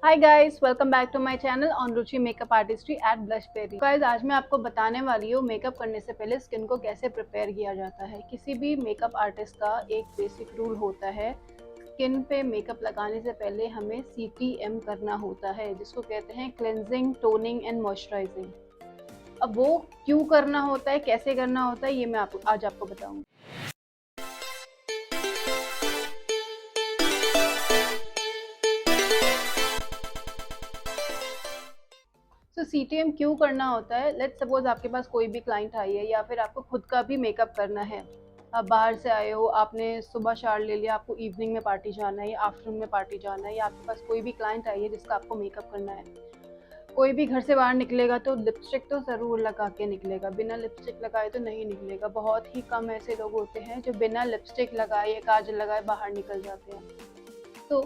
Hi guys, welcome back to my channel on Ruchi makeup artistry at Blushberry. Guys, आज मैं आपको बताने वाली हूँ मेकअप करने से पहले स्किन को कैसे प्रिपेयर किया जाता है। किसी भी मेकअप आर्टिस्ट का एक बेसिक रूल होता है, स्किन पे मेकअप लगाने से पहले हमें CTM करना होता है, जिसको कहते हैं क्लेंजिंग, टोनिंग एंड मॉइस्चराइजिंग। अब वो क्यों करना होता है, कैसे करना होता है, ये मैं आज आपको बताऊंगी। तो CTM क्यों करना होता है? लेट्स सपोज आपके पास कोई भी क्लाइंट आई है या फिर आपको खुद का भी मेकअप करना है। आप बाहर से आए हो, आपने सुबह शावर ले लिया, आपको इवनिंग में पार्टी जाना है या आफ्टरनून में पार्टी जाना है, या आपके पास कोई भी क्लाइंट आई है जिसका आपको मेकअप करना है। कोई भी घर से बाहर निकलेगा तो लिपस्टिक तो ज़रूर लगा के निकलेगा, बिना लिपस्टिक लगाए तो नहीं निकलेगा। बहुत ही कम ऐसे लोग होते हैं जो बिना लिपस्टिक लगाए या काजल लगाए बाहर निकल जाते हैं। तो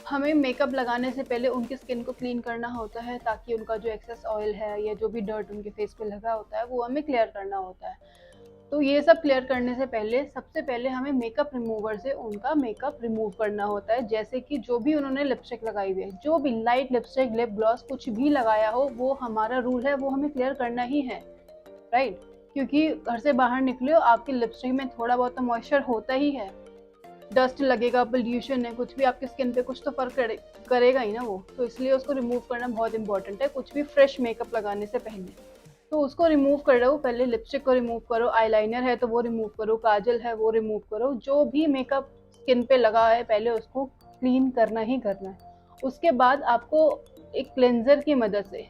हमें मेकअप लगाने से पहले उनकी स्किन को क्लीन करना होता है, ताकि उनका जो एक्सेस ऑयल है या जो भी डर्ट उनके फेस पे लगा होता है वो हमें क्लियर करना होता है। तो ये सब क्लियर करने से पहले सबसे पहले हमें मेकअप रिमूवर से उनका मेकअप रिमूव करना होता है। जैसे कि जो भी उन्होंने लिपस्टिक लगाई हुई है, जो भी लाइट लिपस्टिक, लिप ग्लॉस कुछ भी लगाया हो, वो हमारा रूल है, वो हमें क्लियर करना ही है, राइट। क्योंकि घर से बाहर निकले हो, आपकी लिपस्टिक में थोड़ा बहुत तो मॉइस्चर होता ही है। डस्ट लगेगा, पोल्यूशन है, कुछ भी आपकी स्किन पे कुछ तो फर्क करेगा ही ना वो। तो इसलिए उसको रिमूव करना बहुत इंपॉर्टेंट है, कुछ भी फ्रेश मेकअप लगाने से पहले। तो उसको रिमूव कर रहे हो, पहले लिपस्टिक को रिमूव करो, आईलाइनर है तो वो रिमूव करो, काजल है वो रिमूव करो, जो भी मेकअप स्किन पे लगा है पहले उसको क्लीन करना ही करना है। उसके बाद आपको एक क्लेंजर की मदद से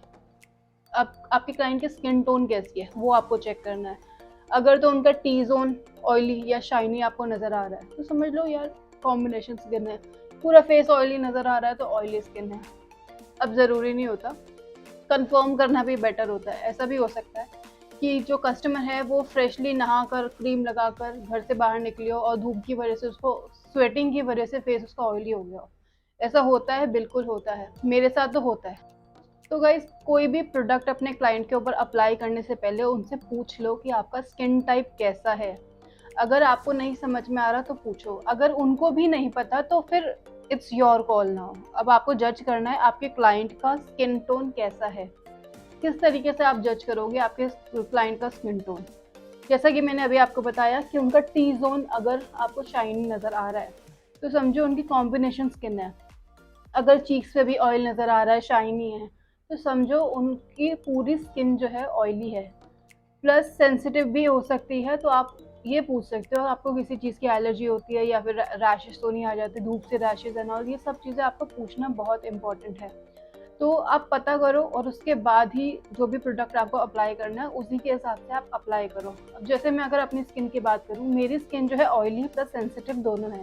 आपके क्लाइंट की स्किन टोन कैसी है वो आपको चेक करना है। अगर तो उनका टी जोन ऑयली या शाइनी आपको नज़र आ रहा है तो समझ लो यार कॉम्बिनेशन स्किन है। पूरा फेस ऑयली नज़र आ रहा है तो ऑयली स्किन है। अब ज़रूरी नहीं होता, कंफर्म करना भी बेटर होता है। ऐसा भी हो सकता है कि जो कस्टमर है वो फ्रेशली नहा कर, क्रीम लगाकर घर से बाहर निकली हो और धूप की वजह से उसको, स्वेटिंग की वजह से फेस उसका ऑयली हो गया हो। ऐसा होता है, बिल्कुल होता है, मेरे साथ तो होता है। तो गाइज, कोई भी प्रोडक्ट अपने क्लाइंट के ऊपर अप्लाई करने से पहले उनसे पूछ लो कि आपका स्किन टाइप कैसा है। अगर आपको नहीं समझ में आ रहा तो पूछो, अगर उनको भी नहीं पता तो फिर इट्स योर कॉल नाउ। अब आपको जज करना है आपके क्लाइंट का स्किन टोन कैसा है। किस तरीके से आप जज करोगे आपके क्लाइंट का स्किन टोन? जैसा कि मैंने अभी आपको बताया कि उनका टी जोन अगर आपको शाइनी नज़र आ रहा है तो समझो उनकी कॉम्बिनेशन स्किन है। अगर चीक्स पे भी ऑयल नज़र आ रहा है, शाइनी है, तो समझो उनकी पूरी स्किन जो है ऑयली है। प्लस सेंसिटिव भी हो सकती है। तो आप ये पूछ सकते हो आपको किसी चीज़ की एलर्जी होती है या फिर रैशेस तो नहीं आ जाते, धूप से रैशेस एंड ऑल, ये सब चीज़ें आपको पूछना बहुत इंपॉर्टेंट है। तो आप पता करो और उसके बाद ही जो भी प्रोडक्ट आपको अप्लाई करना है उसी के हिसाब से आप अप्लाई करो। अब जैसे मैं अगर अपनी स्किन की बात करूँ, मेरी स्किन जो है ऑयली प्लस सेंसिटिव दोनों है,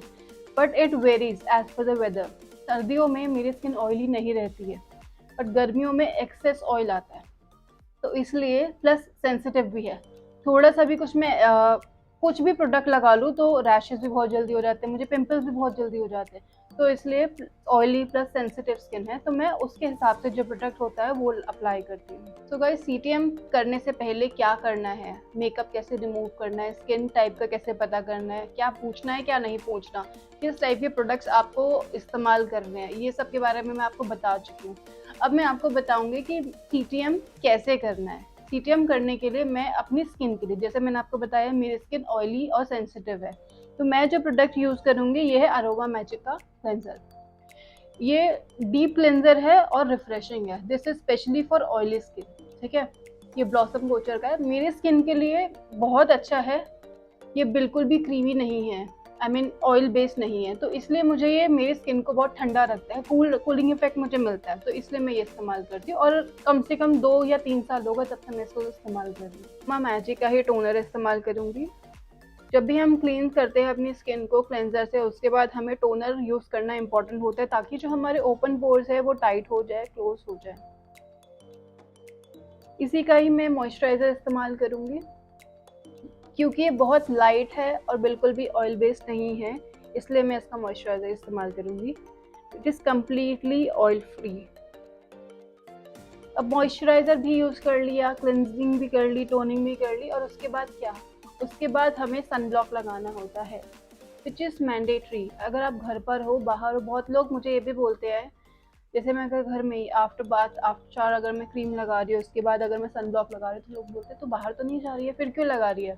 but it varies as per the weather. सर्दियों में मेरी स्किन ऑयली नहीं रहती है, बट गर्मियों में एक्सेस ऑयल आता है, तो इसलिए प्लस सेंसिटिव भी है। थोड़ा सा भी कुछ भी प्रोडक्ट लगा लूँ तो रैशेज़ भी बहुत जल्दी हो जाते हैं, मुझे पिंपल्स भी बहुत जल्दी हो जाते हैं। तो इसलिए ऑयली प्लस सेंसिटिव स्किन है, तो मैं उसके हिसाब से जो प्रोडक्ट होता है वो अप्लाई करती हूँ। तो गाइस, CTM करने से पहले क्या करना है, मेकअप कैसे रिमूव करना है, स्किन टाइप का कैसे पता करना है, क्या पूछना है क्या नहीं पूछना, किस टाइप के प्रोडक्ट्स आपको इस्तेमाल करने हैं, ये सब के बारे में मैं आपको बता चुकी हूँ। अब मैं आपको बताऊंगी कि CTM कैसे करना है। CTM करने के लिए मैं अपनी स्किन के लिए, जैसे मैंने आपको बताया मेरी स्किन ऑयली और सेंसिटिव है, तो मैं जो प्रोडक्ट यूज़ करूँगी ये है अरोमा मैजिक का क्लेंजर। ये डीप क्लेंजर है और रिफ्रेशिंग है, this is specially for oily skin. ठीक है, ये ब्लॉसम कोचर का है, मेरी स्किन के लिए बहुत अच्छा है। ये बिल्कुल भी क्रीमी नहीं है, आई मीन ऑयल बेस्ड नहीं है, तो इसलिए मुझे ये मेरी स्किन को बहुत ठंडा रखता है, कूलिंग इफेक्ट मुझे मिलता है, तो इसलिए मैं ये इस्तेमाल करती हूँ। और कम से कम 2 या 3 साल होगा जब से मैं इसको इस्तेमाल कर रही हूँ। मैं मैजिक का ही टोनर इस्तेमाल करूँगी। जब भी हम क्लीन करते हैं अपनी स्किन को क्लेंजर से, उसके बाद हमें टोनर यूज़ करना इंपॉर्टेंट होता है, ताकि जो हमारे ओपन पोर्स है वो टाइट हो जाए, क्लोज हो जाए। इसी का ही मैं मॉइस्चराइज़र इस्तेमाल करूँगी, क्योंकि ये बहुत लाइट है और बिल्कुल भी ऑयल बेस्ड नहीं है, इसलिए मैं इसका मॉइस्चराइज़र इस्तेमाल करूँगी। It is completely oil free. अब मॉइस्चराइज़र भी यूज़ कर लिया, क्लिनजिंग भी कर ली, टोनिंग भी कर ली, और उसके बाद क्या, उसके बाद हमें सनब्लॉक लगाना होता है, विच इज़ मैंडेटरी। अगर आप घर पर हो, बाहर हो, बहुत लोग मुझे ये भी बोलते हैं जैसे मैं अगर घर में ही आफ्टर बाथ आफ्टर शावर अगर मैं क्रीम लगा रही हूँ, उसके बाद अगर मैं सन ब्लॉक लगा रही हूँ, तो लोग बोलते हैं तो बाहर तो नहीं जा रही है, फिर क्यों लगा रही है?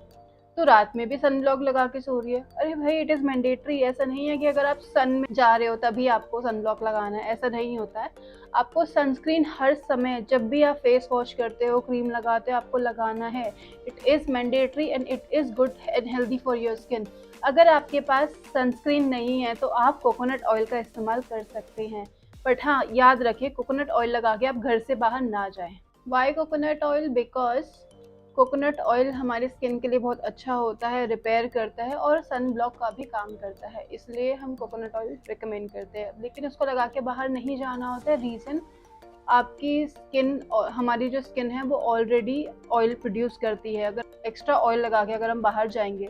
तो रात में भी सन ब्लॉक लगा के सो रही है। अरे भाई, इट इज मैंडेटरी। ऐसा नहीं है कि अगर आप सन में जा रहे हो तभी आपको सन ब्लॉक लगाना है, ऐसा नहीं होता है। आपको सनस्क्रीन हर समय, जब भी आप फेस वॉश करते हो, क्रीम लगाते हो, आपको लगाना है। It is mandatory and it is good and healthy for your skin. अगर आपके पास सनस्क्रीन नहीं है तो आप कोकोनट ऑयल का इस्तेमाल कर सकते हैं, बट हाँ, याद रखिए कोकोनट ऑयल लगा के आप घर से बाहर ना जाएं। Why coconut oil? Because coconut oil हमारे स्किन के लिए बहुत अच्छा होता है, रिपेयर करता है और सन ब्लॉक का भी काम करता है, इसलिए हम कोकोनट ऑयल रिकमेंड करते हैं। लेकिन उसको लगा के बाहर नहीं जाना होता है। रीज़न, आपकी स्किन, हमारी जो स्किन है वो ऑलरेडी ऑयल प्रोड्यूस करती है। अगर एक्स्ट्रा ऑयल लगा के अगर हम बाहर जाएंगे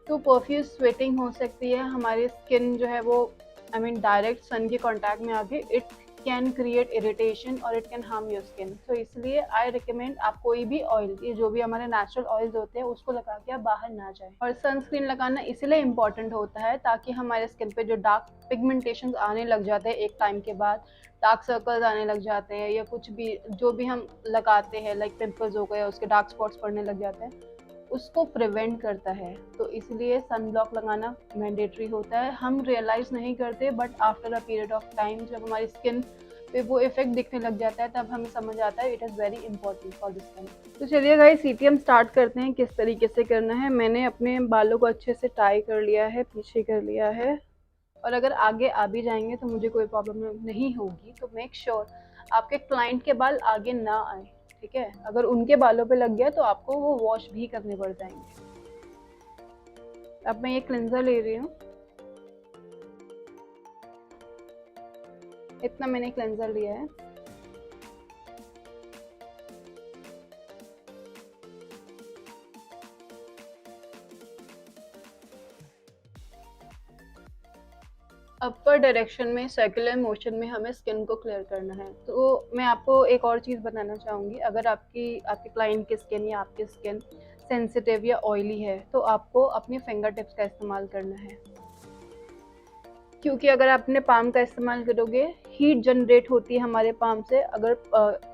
तो प्रोफ्यूज स्वेटिंग हो सकती है, हमारी स्किन जो है वो डायरेक्ट सन के कांटेक्ट में आके इट कैन क्रिएट इरिटेशन और it can harm your skin. तो इसलिए आई रिकमेंड आप कोई भी ऑयल, ये जो भी हमारे नेचुरल ऑयल्स होते हैं, उसको लगा के आप बाहर ना जाएं। और सनस्क्रीन लगाना इसलिए इम्पॉर्टेंट होता है ताकि हमारे स्किन पे जो डार्क पिगमेंटेशन आने लग जाते हैं एक टाइम के बाद, डार्क सर्कल्स आने लग जाते हैं, या कुछ भी जो भी हम लगाते हैं लाइक पिंपल्स हो गए, उसके डार्क स्पॉट्स पड़ने लग जाते हैं, उसको प्रिवेंट करता है। तो इसलिए सन ब्लॉक लगाना मैंडेटरी होता है। हम रियलाइज नहीं करते, but after a period of time जब हमारी स्किन पे वो इफेक्ट दिखने लग जाता है, तब हमें समझ आता है it is very important for the skin. तो चलिए गाइस, सीटीएम स्टार्ट करते हैं किस तरीके से करना है। मैंने अपने बालों को अच्छे से टाई कर लिया है, पीछे कर लिया है, और अगर आगे आ भी जाएंगे तो मुझे कोई प्रॉब्लम नहीं होगी। तो मेक श्योर आपके क्लाइंट के बाल आगे ना आए, ठीक है? अगर उनके बालों पे लग गया तो आपको वो वॉश भी करने पड़ जाएंगे। अब मैं ये क्लिंजर ले रही हूँ, इतना मैंने क्लिंजर लिया है। अपर डायरेक्शन में, सर्कुलर मोशन में हमें स्किन को क्लियर करना है। तो मैं आपको एक और चीज़ बताना चाहूँगी, अगर आपके क्लाइंट की स्किन या आपकी स्किन सेंसिटिव या ऑयली है तो आपको अपनी फिंगर टिप्स का इस्तेमाल करना है, क्योंकि अगर आप अपने पाम का इस्तेमाल करोगे, हीट जनरेट होती है हमारे पाम से। अगर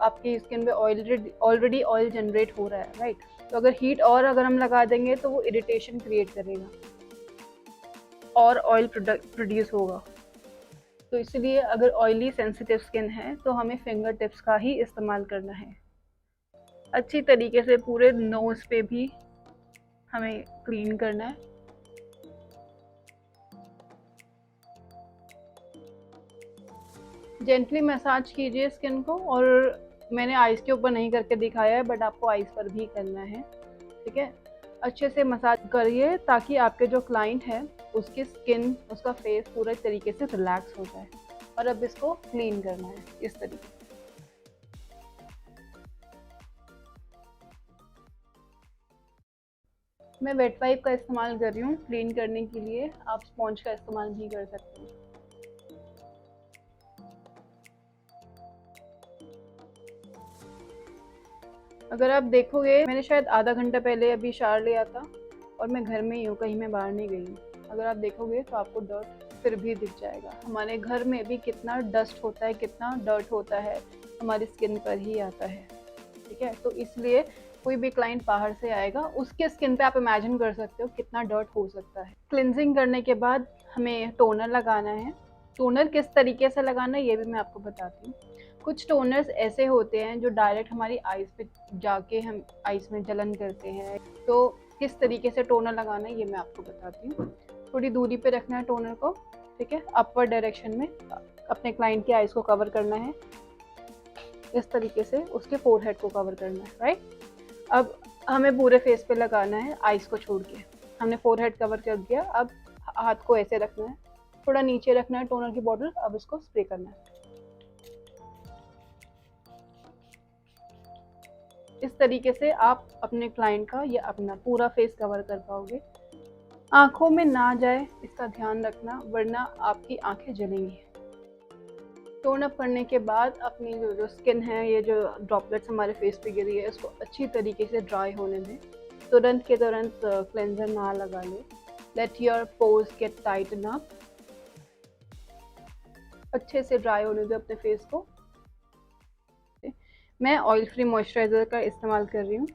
आपकी स्किन पे ऑलरेडी ऑयल जनरेट हो रहा है, राइट, तो अगर हीट और अगर हम लगा देंगे तो वो इरिटेशन क्रिएट करेगा और ऑयल प्रोड्यूस होगा। तो इसलिए अगर ऑयली सेंसिटिव स्किन है तो हमें फिंगर टिप्स का ही इस्तेमाल करना है। अच्छी तरीके से पूरे नोज पे भी हमें क्लीन करना है। जेंटली मसाज कीजिए स्किन को, और मैंने आइस के ऊपर नहीं करके दिखाया है, बट आपको आइस पर भी करना है, ठीक है? अच्छे से मसाज करिए ताकि आपके जो क्लाइंट है उसकी स्किन, उसका फेस पूरे तरीके से रिलैक्स हो जाए। और अब इसको क्लीन करना है इस तरीके से। मैं वेट वाइप का इस्तेमाल कर रही हूँ क्लीन करने के लिए, आप स्पॉन्ज का इस्तेमाल भी कर सकते हैं। अगर आप देखोगे, मैंने शायद आधा घंटा पहले अभी शावर लिया था और मैं घर में ही हूँ, कहीं मैं बाहर नहीं गई हूँ। अगर आप देखोगे तो आपको डर्ट फिर भी दिख जाएगा। हमारे घर में भी कितना डस्ट होता है, कितना डर्ट होता है, हमारी स्किन पर ही आता है, ठीक है? तो इसलिए कोई भी क्लाइंट बाहर से आएगा, उसके स्किन पे आप इमेजिन कर सकते हो कितना डर्ट हो सकता है। क्लिनजिंग करने के बाद हमें टोनर लगाना है। टोनर किस तरीके से लगाना है ये भी मैं आपको बताती हूँ। कुछ टोनर्स ऐसे होते हैं जो डायरेक्ट हमारी आइज़ पे जाके हम आइज़ में जलन करते हैं, तो किस तरीके से टोनर लगाना है ये मैं आपको बताती हूँ। थोड़ी दूरी पे रखना है टोनर को, ठीक है? अपर डायरेक्शन में अपने क्लाइंट की आइज़ को कवर करना है, इस तरीके से उसके फोरहेड को कवर करना है, राइट? अब हमें पूरे फेस पे लगाना है आइज़ को छोड़ के। हमने फोरहेड कवर कर दिया, अब हाथ को ऐसे रखना है, थोड़ा नीचे रखना है टोनर की बॉटल, अब इसको स्प्रे करना है। इस तरीके से आप अपने क्लाइंट का या अपना पूरा फेस कवर कर पाओगे। आँखों में ना जाए इसका ध्यान रखना, वरना आपकी आँखें जलेंगी। टोन अप करने के बाद अपनी जो स्किन है, ये जो ड्रॉपलेट्स हमारे फेस पे गिरी है, इसको अच्छी तरीके से ड्राई होने दें। तुरंत के तुरंत क्लेंजर ना लगा ले। Let your pores get tighten up. अच्छे से ड्राई होने दो अपने फेस को। मैं ऑयल फ्री मॉइस्चराइज़र का इस्तेमाल कर रही हूँ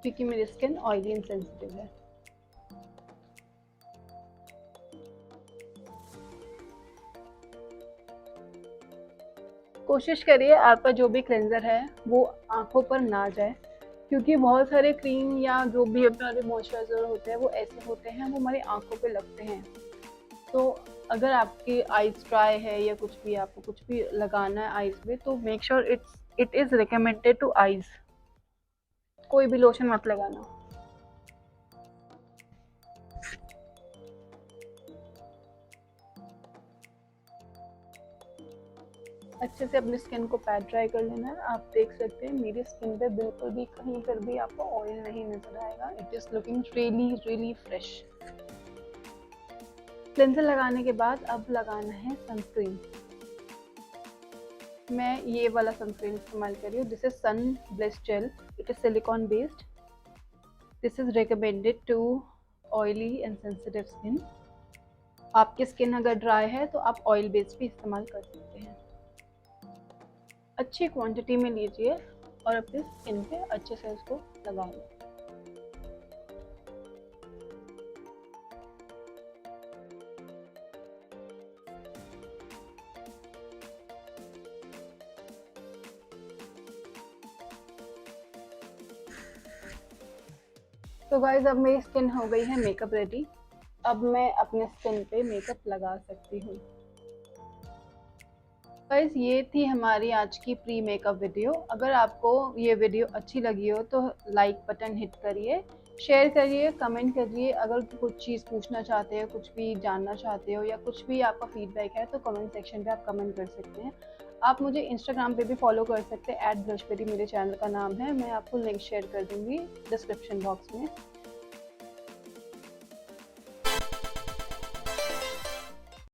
क्योंकि मेरी स्किन ऑयली एंड सेंसिटिव है। कोशिश करिए आपका जो भी क्लेंज़र है वो आँखों पर ना जाए, क्योंकि बहुत सारे क्रीम या जो भी हमारे मॉइस्चराइज़र होते हैं वो ऐसे होते हैं, वो हमारी आँखों पे लगते हैं। तो अगर आपकी आइज़ ड्राई है या कुछ भी, आपको कुछ भी लगाना है आइज़ में, तो make sure it is recommended to eyes. कोई भी लोशन मत लगाना। अच्छे से अपनी स्किन को पैच ड्राई कर लेना है। आप देख सकते हैं मेरी स्किन पे बिल्कुल भी कहीं पर भी आपको ऑयल नहीं नजर आएगा। It is looking really really fresh. Cleanser लगाने के बाद अब लगाना है सनस्क्रीन। मैं ये वाला सनस्क्रीन इस्तेमाल कर रही हूँ। This is sun bless gel. It is silicone based. This is recommended to oily and sensitive skin. आपकी स्किन अगर ड्राई है तो आप ऑयल बेस्ड भी इस्तेमाल कर सकते हैं। अच्छी क्वांटिटी में लीजिए और अपनी स्किन पे अच्छे से इसको लगा लें। तो गाइज अब मेरी स्किन हो गई है मेकअप रेडी। अब मैं अपने स्किन पे मेकअप लगा सकती हूँ। गाइज ये थी हमारी आज की प्री मेकअप वीडियो। अगर आपको ये वीडियो अच्छी लगी हो तो लाइक बटन हिट करिए, शेयर करिए, कमेंट करिए। अगर कुछ चीज़ पूछना चाहते हो, कुछ भी जानना चाहते हो या कुछ भी आपका फीडबैक है तो कमेंट सेक्शन पे आप कमेंट कर सकते हैं। आप मुझे इंस्टाग्राम पे भी फॉलो कर सकते हैं, @ब्लशबेरी मेरे चैनल का नाम है। मैं आपको लिंक शेयर कर दूँगी डिस्क्रिप्शन बॉक्स में।